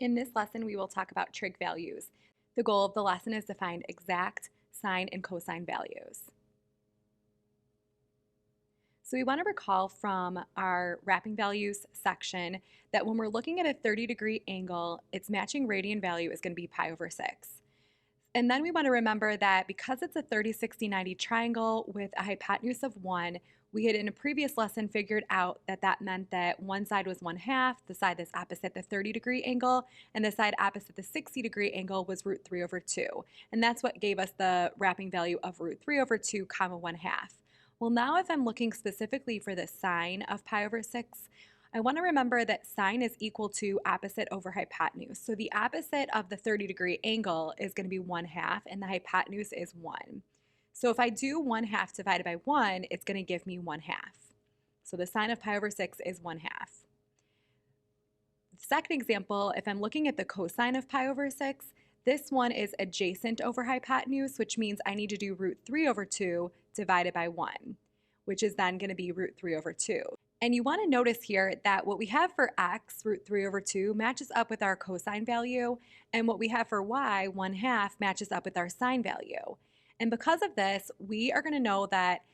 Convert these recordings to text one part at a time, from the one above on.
In this lesson, we will talk about trig values. The goal of the lesson is to find exact sine and cosine values. So we want to recall from our wrapping values section that when we're looking at a 30-degree angle, its matching radian value is going to be pi over 6. And then we want to remember that because it's a 30, 60, 90 triangle with a hypotenuse of 1, we had in a previous lesson figured out that that meant that one side was 1/2, the side that's opposite the 30-degree angle, and the side opposite the 60-degree angle was root 3 over 2. And that's what gave us the wrapping value of root 3 over 2 comma 1/2. Well, now if I'm looking specifically for the sine of pi over 6, I want to remember that sine is equal to opposite over hypotenuse. So the opposite of the 30-degree angle is going to be 1/2, and the hypotenuse is 1. So if I do 1/2 divided by 1, it's going to give me 1/2. So the sine of pi over 6 is 1/2. The second example, if I'm looking at the cosine of pi over 6, this one is adjacent over hypotenuse, which means I need to do root 3 over 2 divided by 1, which is then going to be root 3 over 2. And you want to notice here that what we have for x, root 3 over 2, matches up with our cosine value, and what we have for y, 1/2, matches up with our sine value. And because of this, we are going to know that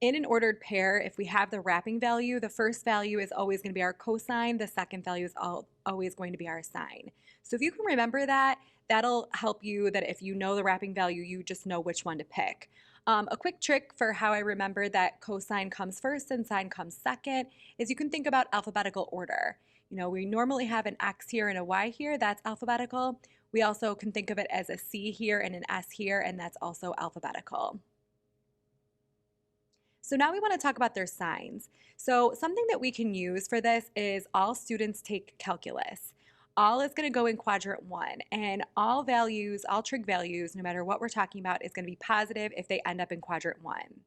in an ordered pair, if we have the wrapping value, the first value is always going to be our cosine, the second value is always going to be our sine. So if you can remember that, that'll help you that if you know the wrapping value, you just know which one to pick. A quick trick for how I remember that cosine comes first and sine comes second is you can think about alphabetical order. You know, we normally have an X here and a Y here, that's alphabetical. We also can think of it as a C here and an S here, and that's also alphabetical. So now we want to talk about their signs. So something that we can use for this is all students take calculus. All is going to go in quadrant 1, and all values, all trig values, no matter what we're talking about, is going to be positive if they end up in quadrant 1.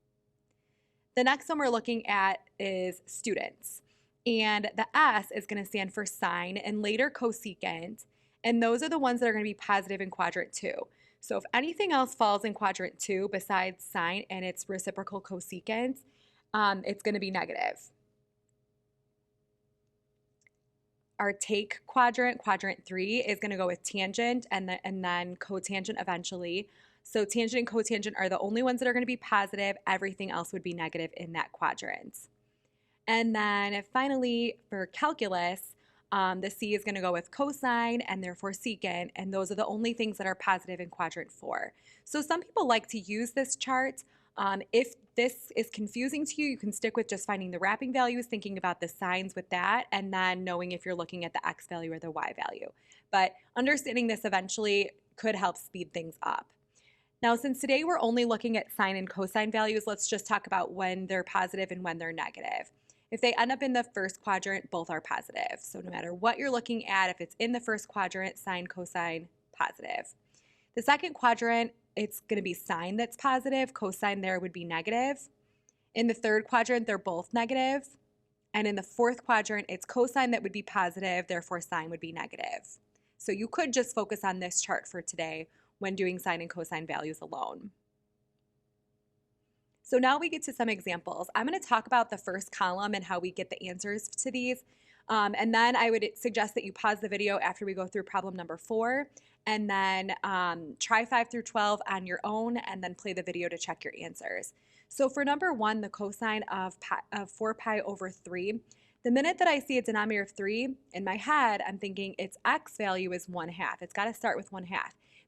The next one we're looking at is students, and the S is going to stand for sine and later cosecant, and those are the ones that are going to be positive in quadrant 2. So if anything else falls in quadrant 2 besides sine and its reciprocal cosecant, it's going to be negative. Our take quadrant, quadrant 3, is going to go with tangent and then cotangent eventually. So tangent and cotangent are the only ones that are going to be positive. Everything else would be negative in that quadrant. And then finally, for calculus, the C is going to go with cosine and therefore secant, and those are the only things that are positive in quadrant 4. So some people like to use this chart. If this is confusing to you, you can stick with just finding the wrapping values, thinking about the signs with that, and then knowing if you're looking at the x value or the y value. But understanding this eventually could help speed things up. Now, since today we're only looking at sine and cosine values, let's just talk about when they're positive and when they're negative. If they end up in the first quadrant, both are positive. So no matter what you're looking at, if it's in the first quadrant, sine, cosine, positive. The second quadrant, it's going to be sine that's positive, cosine there would be negative. In the third quadrant, they're both negative. And in the fourth quadrant, it's cosine that would be positive, therefore sine would be negative. So you could just focus on this chart for today when doing sine and cosine values alone. So now we get to some examples. I'm going to talk about the first column and how we get the answers to these. And then I would suggest that you pause the video after we go through problem number 4, and then try 5 through 12 on your own, and then play the video to check your answers. So for number 1, the cosine of 4 pi over 3, the minute that I see a denominator of 3, in my head, I'm thinking its x value is 1/2. It's got to start with 1/2.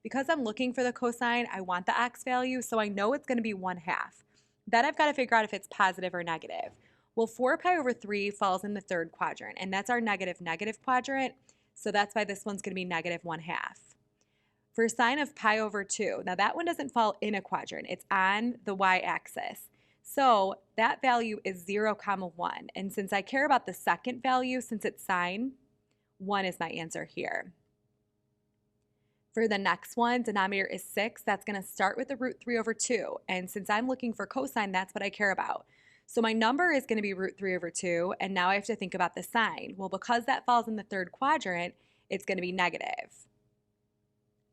Because I'm looking for the cosine, I want the x value, so I know it's going to be 1/2. Then I've got to figure out if it's positive or negative. Well, 4 pi over 3 falls in the third quadrant, and that's our negative quadrant, so that's why this one's going to be negative 1/2. For sine of pi over 2, now that one doesn't fall in a quadrant, it's on the y-axis. So that value is 0, 1, and since I care about the second value, since it's sine, 1 is my answer here. For the next one, denominator is 6. That's going to start with the root 3 over 2. And since I'm looking for cosine, that's what I care about. So my number is going to be root 3 over 2. And now I have to think about the sine. Well, because that falls in the third quadrant, it's going to be negative.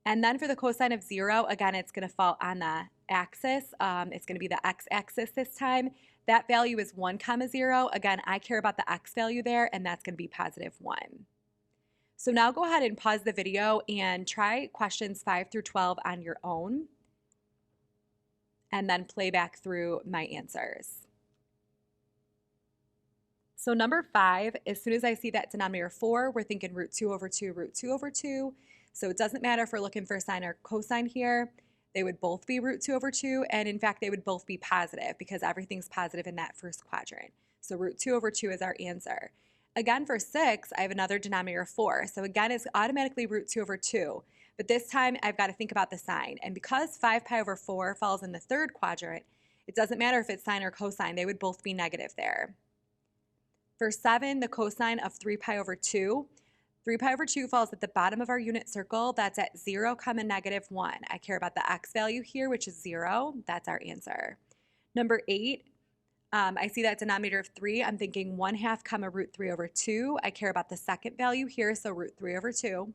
And then for the cosine of 0, again, it's going to fall on the axis. It's going to be the x-axis this time. That value is 1, 0. Again, I care about the x value there, and that's going to be positive 1. So now go ahead and pause the video and try questions 5 through 12 on your own, and then play back through my answers. So number 5, as soon as I see that denominator 4, we're thinking root 2 over 2, root 2 over 2. So it doesn't matter if we're looking for sine or cosine here. They would both be root 2 over 2, and in fact, they would both be positive because everything's positive in that first quadrant. So root 2 over 2 is our answer. Again, for 6, I have another denominator 4. So again, it's automatically root 2 over 2. But this time, I've got to think about the sign. And because 5 pi over 4 falls in the third quadrant, it doesn't matter if it's sine or cosine. They would both be negative there. For 7, the cosine of 3 pi over 2. 3 pi over 2 falls at the bottom of our unit circle. That's at 0, negative 1. I care about the x value here, which is 0. That's our answer. Number 8, I see that denominator of 3. I'm thinking 1/2, root 3 over 2. I care about the second value here, so root 3 over 2.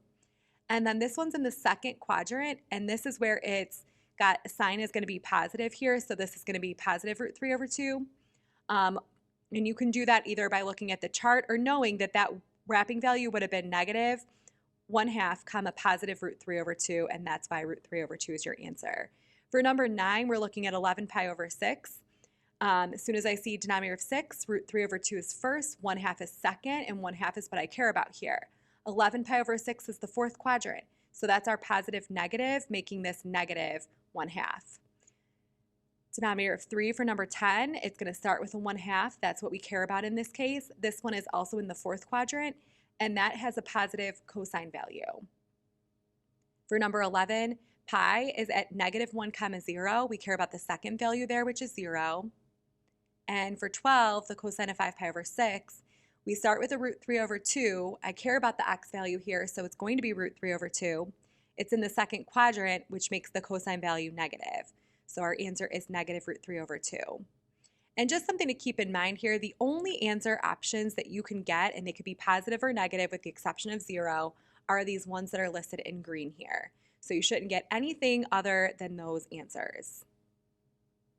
And then this one's in the second quadrant, and this is where it's got sine is going to be positive here, so this is going to be positive root 3 over 2. And you can do that either by looking at the chart or knowing that that wrapping value would have been negative 1/2, positive root 3 over 2, and that's why root 3 over 2 is your answer. For number 9, we're looking at 11 pi over 6. As soon as I see denominator of 6, root 3 over 2 is first, 1/2 is second, and 1/2 is what I care about here. 11 pi over 6 is the fourth quadrant, so that's our positive negative, making this negative 1/2. Denominator of 3 for number 10, it's going to start with a 1/2. That's what we care about in this case. This one is also in the fourth quadrant, and that has a positive cosine value. For number 11, pi is at negative 1, 0. We care about the second value there, which is 0. And for 12, the cosine of 5 pi over 6, we start with a root 3 over 2. I care about the x value here, so it's going to be root 3 over 2. It's in the second quadrant, which makes the cosine value negative. So our answer is negative root 3 over 2. And just something to keep in mind here, the only answer options that you can get, and they could be positive or negative with the exception of 0, are these ones that are listed in green here. So you shouldn't get anything other than those answers.